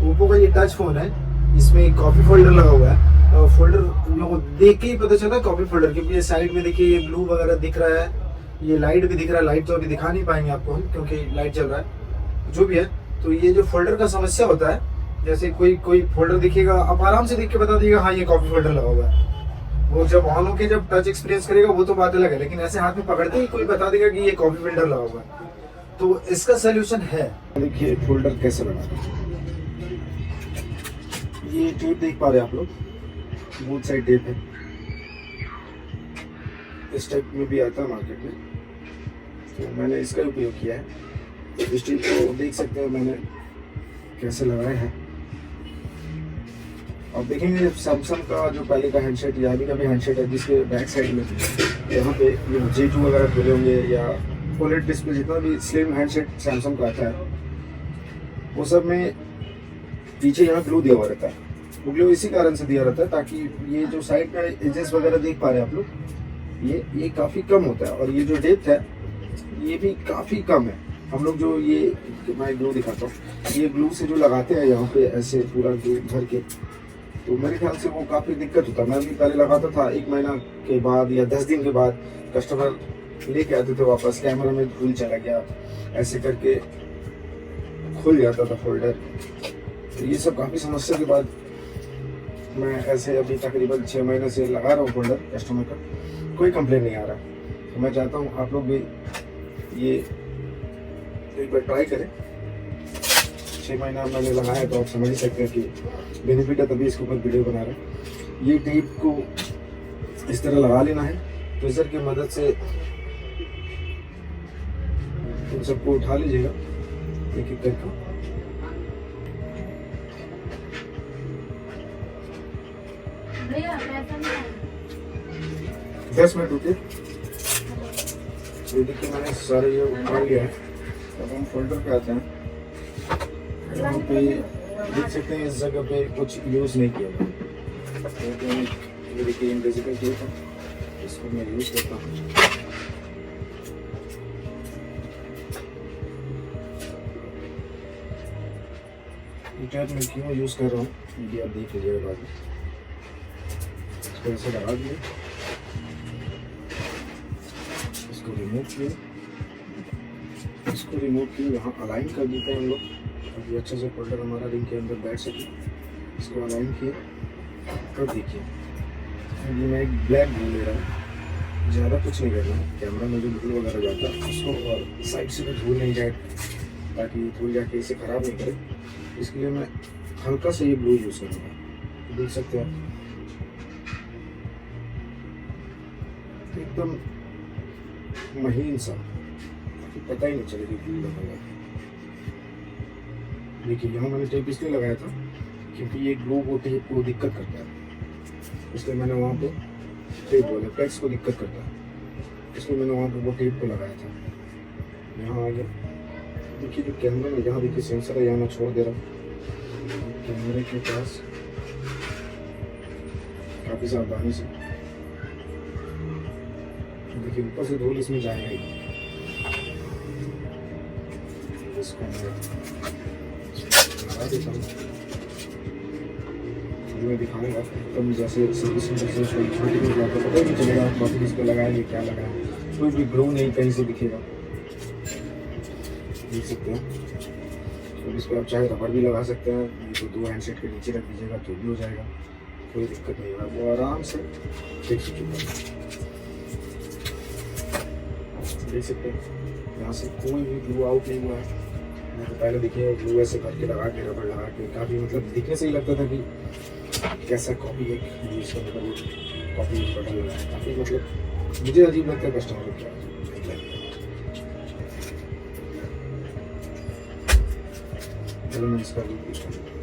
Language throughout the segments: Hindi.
ओप्पो का ये टच फोन है, इसमें कॉपी फोल्डर लगा हुआ है। फोल्डर लोगों देख के ही पता चला कॉपी फोल्डर, क्योंकि ये साइड में देखिए ये ब्लू वगैरह दिख रहा है, ये लाइट भी दिख रहा है। लाइट तो अभी दिखा नहीं पाएंगे आपको हम, क्योंकि लाइट चल रहा है। जो भी है, तो ये जो फोल्डर का समस्या होता है, जैसे कोई फोल्डर दिखेगा, आप आराम से देख के बता दीजिएगा हाँ ये कॉपी फोल्डर लगा हुआ है। वो जब ऑन होके जब टच एक्सपीरियंस करेगा वो तो बात अलग है, लेकिन ऐसे हाथ में पकड़ते ही कोई बता देगा कि ये कॉपी फोल्डर लगा हुआ है। तो इसका सोल्यूशन है, देखिए फोल्डर कैसे लगाना। ये टेप देख पा रहे हैं आप लोग, बोथ साइड टेप है। इस टाइप में भी आता है मार्केट में, तो मैंने इसका उपयोग किया है। इस टेप को देख सकते हैं मैंने कैसे लगाया है। अब देखेंगे सैमसंग का जो पहले का हैंडसेट या अभी का भी हैंडसेट है, जिसके बैक साइड में यहाँ पे ये J2 वगैरह खुले होंगे, या OLED डिस्प्ले जितना भी स्लिम हैंडसेट सैमसंग का आता है, वो सब में पीछे यहाँ ग्लू दिया हुआ रहता है। वो ग्लू इसी कारण से दिया रहता है ताकि ये जो साइड का एजेस वगैरह देख पा रहे हैं आप लोग, ये काफ़ी कम होता है, और ये जो डेप्थ है ये भी काफ़ी कम है। हम लोग जो ये मैं ग्लू दिखाता हूँ, ये ग्लू से जो लगाते हैं यहाँ पे ऐसे पूरा ग्लू भर के, तो मेरे ख्याल से वो काफ़ी दिक्कत होता है। मैं भी पहले लगाता था, 1 महीना के बाद या 10 दिन के बाद कस्टमर लेके आते थे वापस, कैमरा में धूल चला गया, ऐसे करके खुल जाता था फोल्डर। तो ये सब काफ़ी समस्या के बाद मैं ऐसे अभी तकरीबन 6 महीने से लगा रहा हूँ फोल्डर कस्टमर का, कोई कंप्लेन नहीं आ रहा। तो मैं चाहता हूँ आप लोग भी ये एक बार ट्राई करें। 6 महीना मैंने लगाया तो आप समझ ही सकते हैं कि बेनिफिट है, तभी इसके ऊपर वीडियो बना रहे हैं। ये टेप को इस तरह लगा लेना है, ट्विजर की मदद से इन सबको उठा लीजिएगा एक एक करके। दस मिनट रुकिए। ये देखिए मैंने सारे ये उठा लिया है। अब हम फोल्डर पे आते हैं। यहाँ पे देख सकते हैं इस जगह पे कुछ यूज़ नहीं किया गया, लेकिन ये देखिए इनविजिबल टेप है, इसको मैं यूज़ करता हूँ। ये टेप मैं क्यों यूज़ कर रहा हूँ ये आप देख लीजिएगा बाद में। इसको ऐसे लगा दिए, इसको रिमूव किए, यहाँ अलाइन कर देते हैं हम लोग ताकि अच्छे से फोल्डर हमारा रिंग के अंदर बैठ सके। इसको अलाइन किए, अब देखिए ये मैं एक ब्लैक ग्लू ले रहा हूँ, ज़्यादा कुछ नहीं करना है। कैमरा में जो धूल वगैरह जाता है उसको, और साइड से भी धूल नहीं जाए ताकि धूल जाके इसे ख़राब नहीं करे, इसके लिए मैं हल्का सा ये ग्लू यूज़ करूँगा। देख सकते हैं एकदम महीन सा, पता ही नहीं चलेगा ग्लू लगाया। देखिए यहाँ मैंने टेप इसलिए लगाया था क्योंकि ये ग्लू वो टेप को दिक्कत करता है, इसलिए मैंने वहाँ पे टेप वाले फ्लेक्स को दिक्कत करता है, इसलिए मैंने वहाँ पे वो टेप को लगाया था। यहाँ आगे देखिए जो कैमरा में, यहाँ देखिए सेंसर है, यहाँ मैं छोड़ दे रहा हूँ कैमरे के पास काफ़ी सावधानी से। देखिए ऊपर से धूल इसमें जाएगा ही। इसको लगा देता हूँ, मैं दिखाऊंगा तब जैसे सर्विस में जैसे छोटी को जाता पता ही नहीं चलेगा बाकी इस पर लगाएंगे क्या लगाएंगे, कोई भी ग्लो नहीं कहीं से दिखेगा। देख सकते हैं, तो इस पर आप चाहे रबर भी लगा सकते हैं, ये तो 2 हैंडसेट के नीचे रख दीजिएगा तो भी हो जाएगा, कोई दिक्कत नहीं होगा, वो आराम से फिक्स हो चुका है। देख सकते हैं यहाँ से कोई भी ग्लू आउट नहीं हुआ है। मैं तो पहले देखिए ग्लू ऐसे करके लगा के, रबड़ लगा के, काफ़ी मतलब दिखने से ही लगता था कि कैसा कॉपी एक यूज़ करने का कॉपी बटन लगाया, काफ़ी मतलब मुझे अजीब लगता है कस्टमर को क्या। चलो मैं इसका यूज़ करूँगा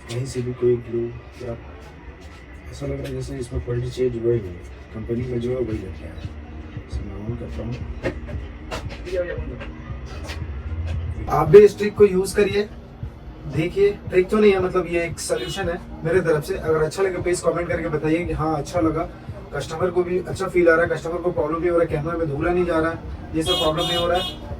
कहीं से भी कोई ग्लू या ऐसा लग रहा है जैसे इसमें क्वालिटी चेंज हुआ ही नहीं, कंपनी में जो है वही लग गया है। मैं ऑन करता हूँ, आप भी इस ट्रिक को यूज़ करिए। देखिए ट्रिक तो नहीं है, मतलब ये एक सोल्यूशन है मेरे तरफ से। अगर अच्छा लगे प्लीज़ कमेंट करके बताइए कि हाँ अच्छा लगा। कस्टमर को भी अच्छा फील आ रहा है, कस्टमर को प्रॉब्लम नहीं हो रहा है, कैमरा में धुला नहीं जा रहा है, ये सब प्रॉब्लम नहीं हो रहा है।